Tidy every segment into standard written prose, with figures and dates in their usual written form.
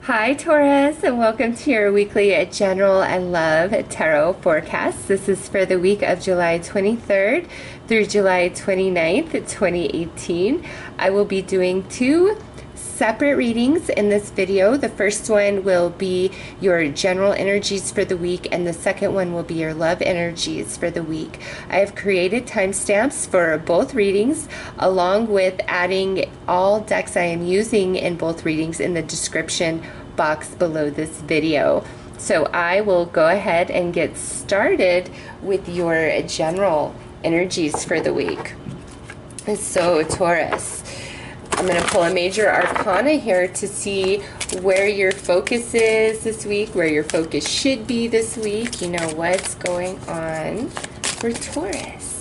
Hi Taurus, and welcome to your weekly general and love tarot forecast. This is for the week of July 23rd through July 29th, 2018. I will be doing two separate readings in this video. The first one will be your general energies for the week, and the second one will be your love energies for the week. I have created timestamps for both readings, along with adding all decks I am using in both readings in the description box below this video. So I will go ahead and get started with your general energies for the week. So Taurus, I'm going to pull a major arcana here to see where your focus is this week, where your focus should be this week. You know what's going on for Taurus.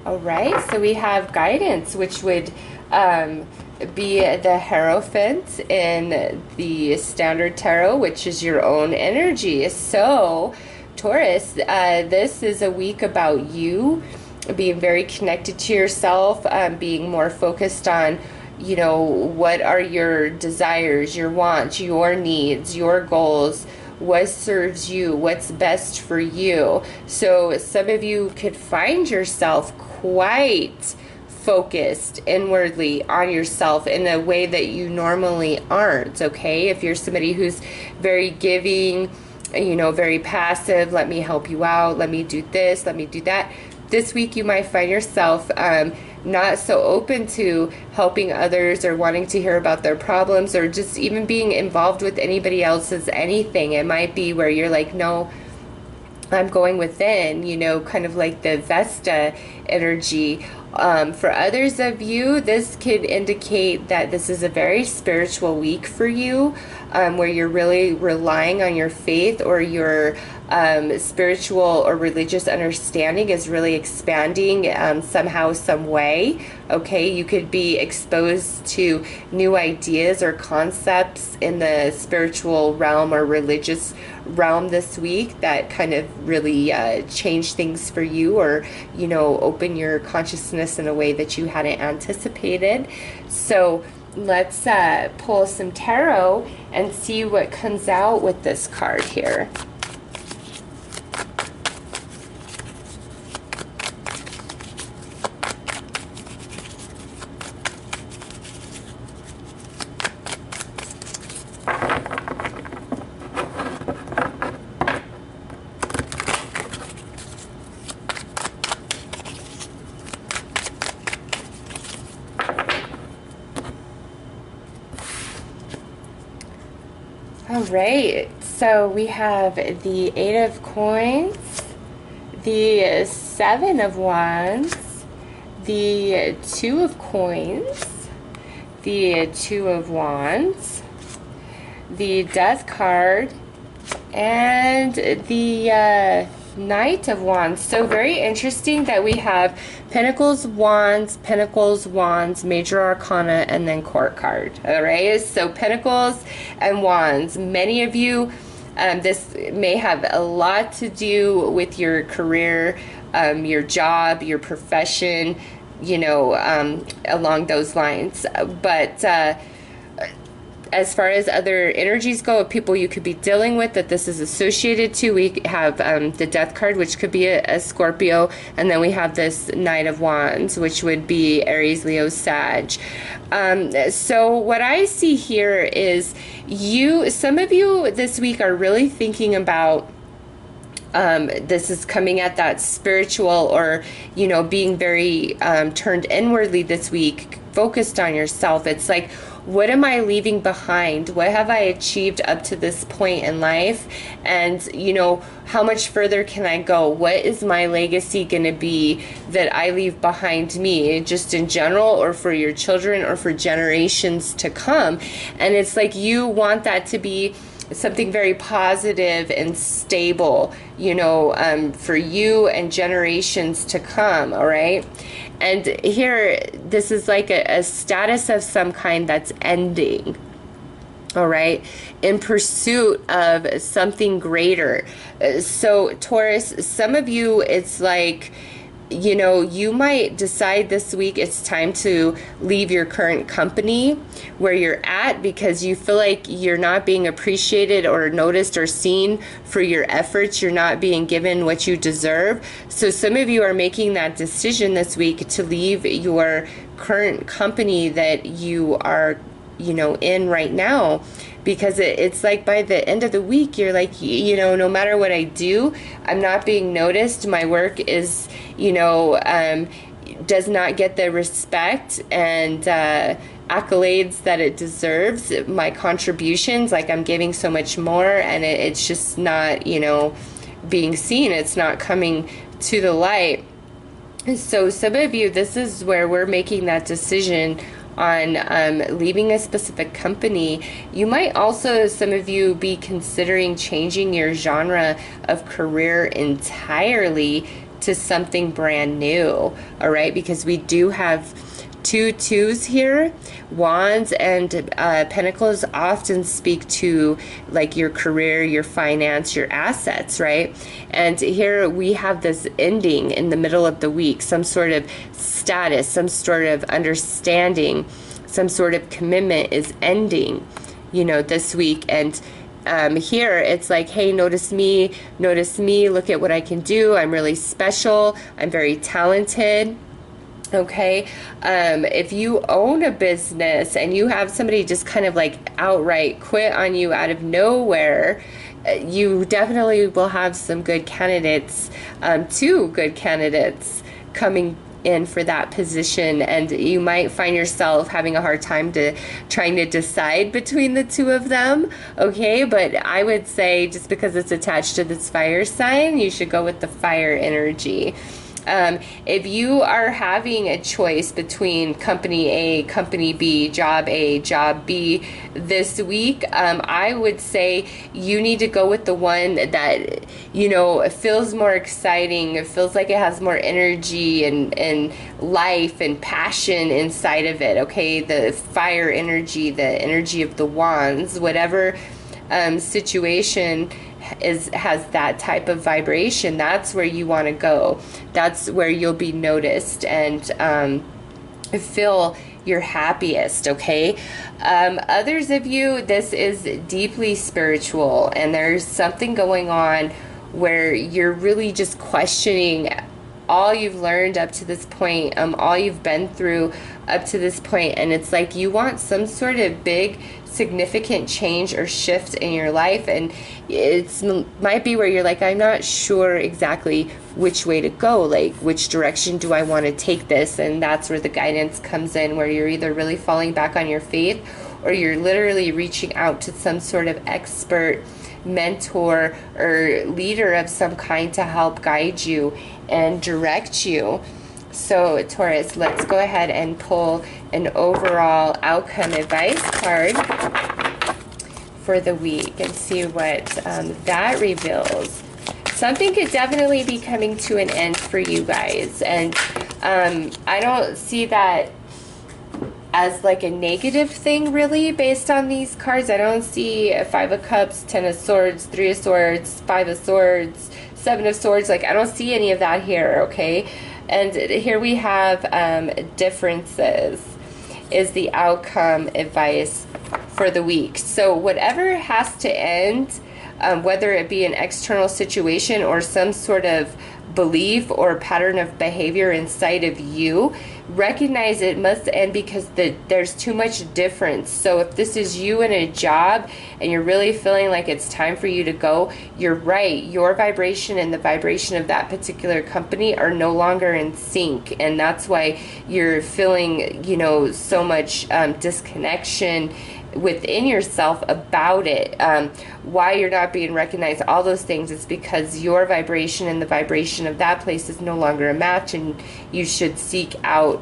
All right, so we have guidance, which would be the Hierophant in the Standard Tarot, which is your own energy. So, Taurus, this is a week about you being very connected to yourself, being more focused on, you know, what are your desires, your wants, your needs, your goals, what serves you, what's best for you. So some of you could find yourself quite focused inwardly on yourself in a way that you normally aren't, okay? If you're somebody who's very giving, you know, very passive, let me help you out, let me do this, let me do that, this week you might find yourself not so open to helping others or wanting to hear about their problems or just even being involved with anybody else's anything. It might be where you're like, no, I'm going within, you know, kind of like the Vesta energy. For others of you, this could indicate that this is a very spiritual week for you, where you're really relying on your faith, or your spiritual or religious understanding is really expanding somehow, some way. Okay, you could be exposed to new ideas or concepts in the spiritual realm or religious realm this week that kind of really change things for you, or, you know, open your consciousness in a way that you hadn't anticipated. So let's pull some tarot and see what comes out with this card here. All right, so we have the Eight of Coins, the Seven of Wands, the Two of Coins, the Two of Wands, the Death card, and the Knight of Wands. So very interesting that we have Pentacles, Wands, Major Arcana, and then Court card. All right, so Pentacles and Wands. Many of you, this may have a lot to do with your career, your job, your profession, you know, along those lines. But as far as other energies go, of people you could be dealing with that this is associated to, we have the Death card, which could be a Scorpio, and then we have this Knight of Wands, which would be Aries, Leo, Sag. So what I see here is some of you this week are really thinking about, this is coming at that spiritual, or, you know, being very turned inwardly this week, focused on yourself. It's like, what am I leaving behind? What have I achieved up to this point in life? And, you know, how much further can I go? What is my legacy going to be that I leave behind me, just in general, or for your children, or for generations to come? And it's like you want that to be something very positive and stable, you know, for you and generations to come, all right? And here, this is like a status of some kind that's ending, all right, in pursuit of something greater. So Taurus, some of you, it's like you know, you might decide this week it's time to leave your current company where you're at because you feel like you're not being appreciated or noticed or seen for your efforts. You're not being given what you deserve. So some of you are making that decision this week to leave your current company that you are, you know, in right now, because it's like by the end of the week you're like, you know, no matter what I do, I'm not being noticed. My work is, you know, does not get the respect and accolades that it deserves. My contributions, like I'm giving so much more, and it's just not, you know, being seen. It's not coming to the light. So some of you, this is where we're making that decision on leaving a specific company. You might also, some of you, be considering changing your genre of career entirely to something brand new, all right? Because we do have 2 2s here. Wands and Pentacles often speak to like your career, your finance, your assets, right? And here we have this ending in the middle of the week, some sort of status, some sort of understanding, some sort of commitment is ending, you know, this week. And here it's like, hey, notice me, look at what I can do. I'm really special. I'm very talented. Okay, if you own a business and you have somebody just kind of like outright quit on you out of nowhere, you definitely will have some good candidates, 2 good candidates coming in for that position, and you might find yourself having a hard time trying to decide between the 2 of them. Okay, but I would say just because it's attached to this fire sign, you should go with the fire energy. If you are having a choice between company A, company B, job A, job B this week, I would say you need to go with the one that, you know, feels more exciting. It feels like it has more energy and life and passion inside of it. Okay, the fire energy, the energy of the wands, whatever situation has that type of vibration, that's where you want to go. That's where you'll be noticed and feel your happiest. Okay, others of you, this is deeply spiritual, and there's something going on where you're really just questioning all you've learned up to this point, all you've been through up to this point, and it's like you want some sort of big significant change or shift in your life, and it might be where you're like, I'm not sure exactly which way to go, like which direction do I want to take this, and that's where the guidance comes in, where you're either really falling back on your faith or you're literally reaching out to some sort of expert, mentor, or leader of some kind to help guide you and direct you. So Taurus, let's go ahead and pull an overall outcome advice card for the week and see what that reveals. Something could definitely be coming to an end for you guys, and I don't see that as like a negative thing really based on these cards. I don't see a 5 of Cups, 10 of Swords, 3 of Swords, 5 of Swords, 7 of Swords. Like I don't see any of that here, okay? And here we have differences is the outcome advice for the week. So whatever has to end, whether it be an external situation or some sort of belief or pattern of behavior inside of you, recognize it must end because there's too much difference. So if this is you in a job and you're really feeling like it's time for you to go, you're right. Your vibration and the vibration of that particular company are no longer in sync, and that's why you're feeling, you know, so much disconnection within yourself about it. Why you're not being recognized, all those things, is because your vibration and the vibration of that place is no longer a match, and you should seek out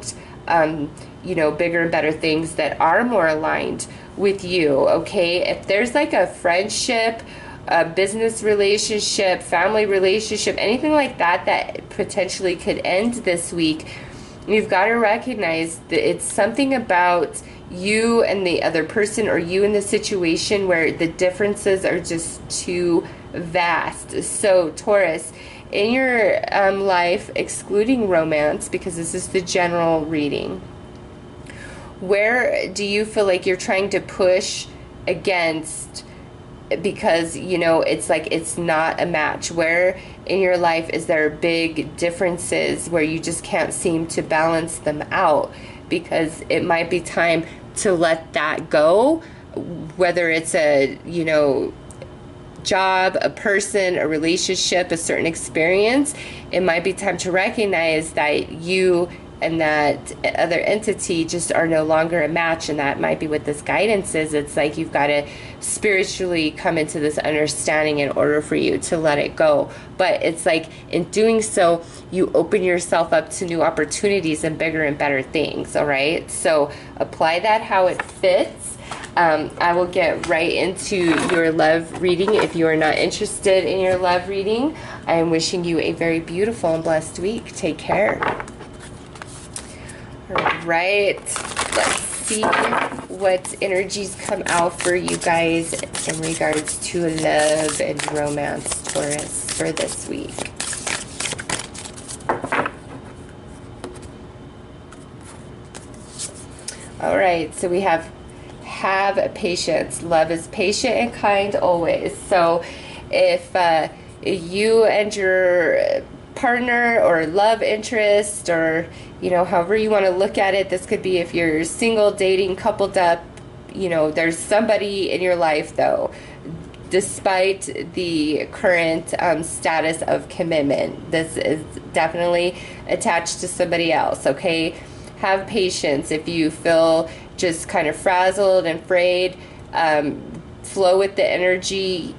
you know, bigger and better things that are more aligned with you. Okay, if there's like a friendship, a business relationship, family relationship, anything like that that potentially could end this week, you've got to recognize that it's something about you and the other person, or you in the situation, where the differences are just too vast. So Taurus, in your life, excluding romance, because this is the general reading, where do you feel like you're trying to push against because, you know, it's like it's not a match? Where in your life is there big differences where you just can't seem to balance them out? Because it might be time to let that go, whether it's a, you know, job, a person, a relationship, a certain experience. It might be time to recognize that you and that other entity just are no longer a match, and that might be what this guidance is. It's like you've got to spiritually come into this understanding in order for you to let it go. But it's like in doing so, you open yourself up to new opportunities and bigger and better things, all right? So apply that how it fits. I will get right into your love reading. If you are not interested in your love reading, I am wishing you a very beautiful and blessed week. Take care. All right, let's see what energies come out for you guys in regards to love and romance, Taurus, for this week. All right, so we have patience. Love is patient and kind always. So if you and your partner or love interest, or, you know, however you want to look at it, this could be if you're single, dating, coupled up, you know, there's somebody in your life though, despite the current status of commitment. This is definitely attached to somebody else, okay? Have patience. If you feel just kind of frazzled and frayed, flow with the energy.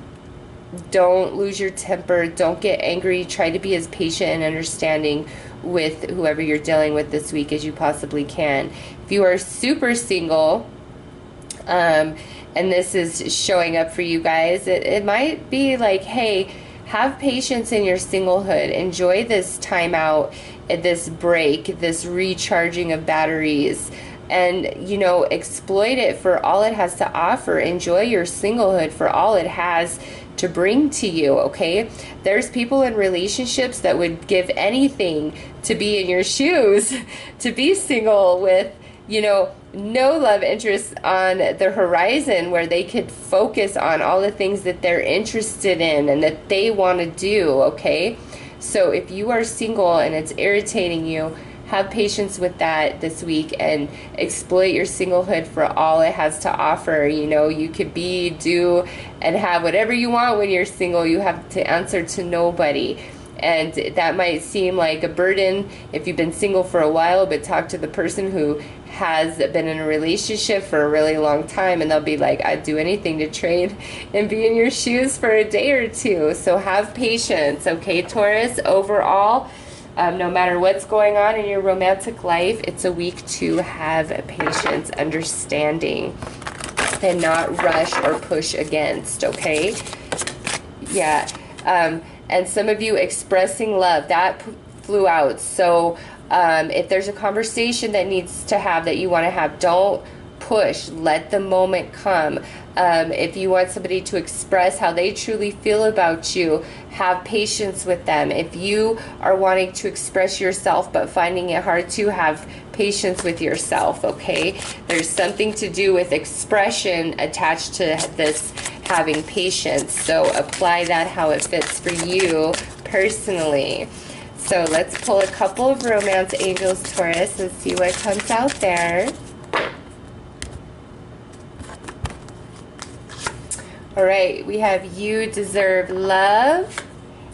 Don't lose your temper. Don't get angry. Try to be as patient and understanding with whoever you're dealing with this week as you possibly can. If you are super single, and this is showing up for you guys, it might be like, hey, have patience in your singlehood. Enjoy this time out, this break, this recharging of batteries, and, you know, exploit it for all it has to offer. Enjoy your singlehood for all it has to bring to you, okay? There's people in relationships that would give anything to be in your shoes, to be single with, you know, no love interest on the horizon, where they could focus on all the things that they're interested in and that they want to do, okay? So if you are single and it's irritating you, have patience with that this week and exploit your singlehood for all it has to offer. You know, you could be, do, and have whatever you want when you're single. You have to answer to nobody. And that might seem like a burden if you've been single for a while, but talk to the person who has been in a relationship for a really long time, and they'll be like, I'd do anything to trade and be in your shoes for a day or two. So have patience, okay, Taurus? Overall, no matter what's going on in your romantic life, it's a week to have patience, understanding, and not rush or push against, okay? Yeah. And some of you expressing love, that flew out. So if there's a conversation that needs to have, that you want to have, don't push. Let the moment come. If you want somebody to express how they truly feel about you, have patience with them. If you are wanting to express yourself but finding it hard to, have patience with yourself, okay? There's something to do with expression attached to this having patience. So apply that how it fits for you personally. So let's pull a couple of romance angels, Taurus, and see what comes out there. All right, we have you deserve love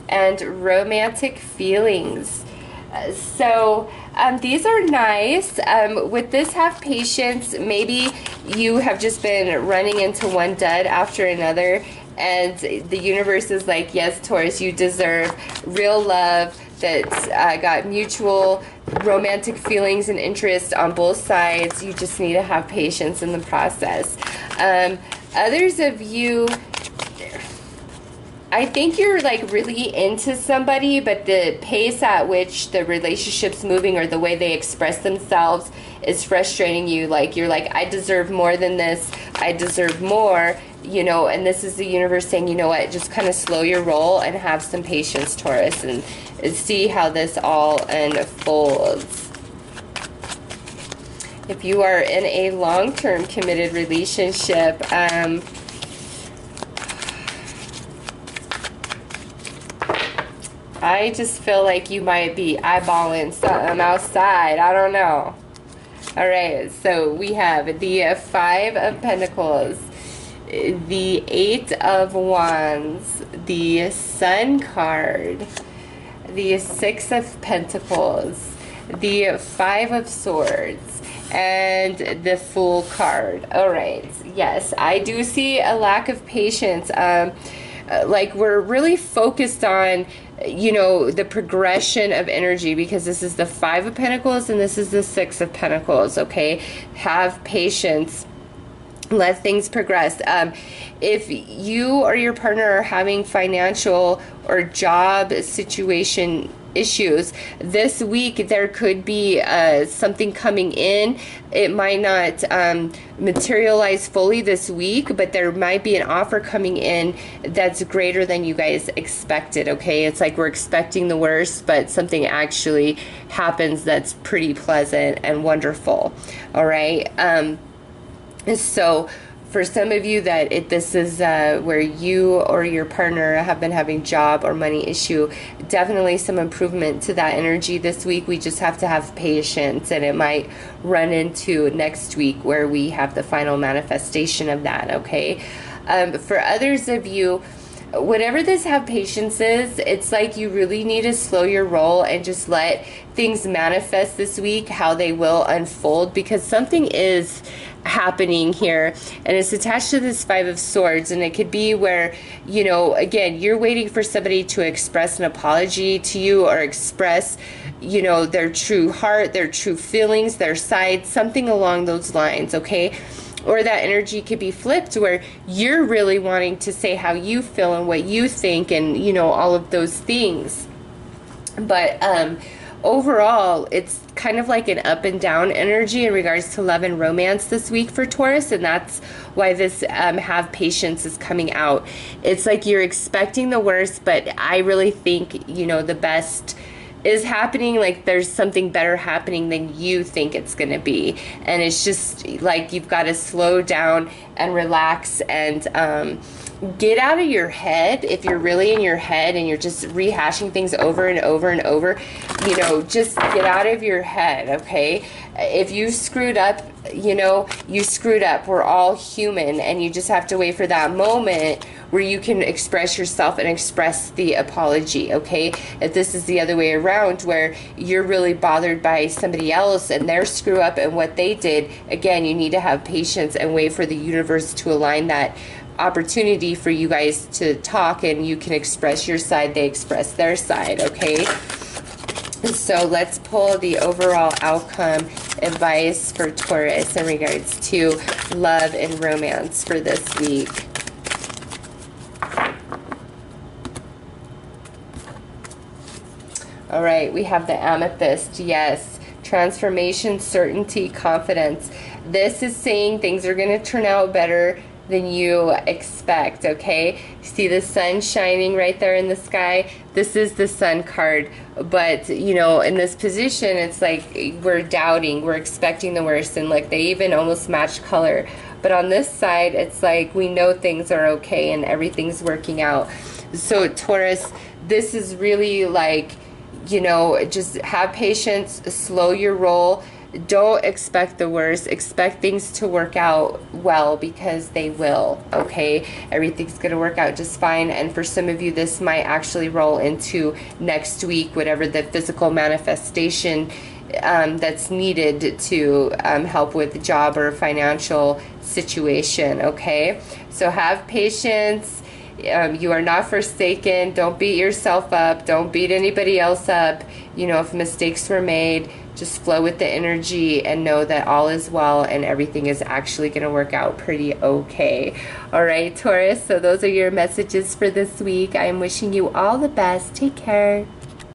and romantic feelings. So these are nice. With this, have patience. Maybe you have just been running into one dud after another, and the universe is like, yes, Taurus, you deserve real love that's got mutual romantic feelings and interest on both sides. You just need to have patience in the process. Others of you, I think you're like really into somebody, but the pace at which the relationship's moving or the way they express themselves is frustrating you. Like, you're like, I deserve more than this. I deserve more. you know, and this is the universe saying, you know what, just kind of slow your roll and have some patience, Taurus, and see how this all unfolds. If you are in a long-term committed relationship, I just feel like you might be eyeballing something outside. I don't know. All right, so we have the 5 of Pentacles, the 8 of Wands, the Sun card, the 6 of Pentacles, the 5 of Swords, and the Fool card. All right, yes, I do see a lack of patience. Like we're really focused on, you know, the progression of energy, because this is the 5 of Pentacles and this is the 6 of Pentacles, okay? Have patience. Let things progress. If you or your partner are having financial or job situation issues this week, there could be something coming in. It might not materialize fully this week, but there might be an offer coming in that's greater than you guys expected, okay? It's like we're expecting the worst, but something actually happens that's pretty pleasant and wonderful. All right, so for some of you that this is where you or your partner have been having job or money issue, definitely some improvement to that energy this week. We just have to have patience, and it might run into next week where we have the final manifestation of that, okay? For others of you, whatever this have patience is, it's like you really need to slow your roll and just let things manifest this week how they will unfold, because something is happening here, and it's attached to this 5 of Swords, and it could be where, you know, again, you're waiting for somebody to express an apology to you, or express, you know, their true heart, their true feelings, their side, something along those lines, okay? Or that energy could be flipped where you're really wanting to say how you feel and what you think, and, you know, all of those things. But overall, it's kind of like an up and down energy in regards to love and romance this week for Taurus, and that's why this have patience is coming out. It's like you're expecting the worst, but I really think, you know, the best is happening. Like there's something better happening than you think it's going to be, and it's just like you've got to slow down and relax and get out of your head. If you're really in your head and you're just rehashing things over and over and over, you know, just get out of your head, okay? If you screwed up, you know, you screwed up. We're all human, and you just have to wait for that moment where you can express yourself and express the apology, okay? If this is the other way around, where you're really bothered by somebody else and their screw up and what they did, again, you need to have patience and wait for the universe to align that opportunity for you guys to talk, and you can express your side, they express their side, okay? So let's pull the overall outcome advice for Taurus in regards to love and romance for this week. All right, we have the amethyst. Yes, transformation, certainty, confidence. This is saying things are going to turn out better than you expect, okay? See the sun shining right there in the sky? This is the sun card, but, you know, in this position, it's like we're doubting, we're expecting the worst, and like they even almost match color. But on this side, it's like we know things are okay and everything's working out. So Taurus, this is really like, you know, just have patience, slow your roll. Don't expect the worst. Expect things to work out well, because they will, okay? Everything's going to work out just fine. And for some of you, this might actually roll into next week, whatever the physical manifestation that's needed to help with the job or financial situation, okay? So have patience. You are not forsaken. Don't beat yourself up. Don't beat anybody else up. You know, if mistakes were made, just flow with the energy and know that all is well and everything is actually going to work out pretty okay. All right, Taurus, so those are your messages for this week. I am wishing you all the best. Take care.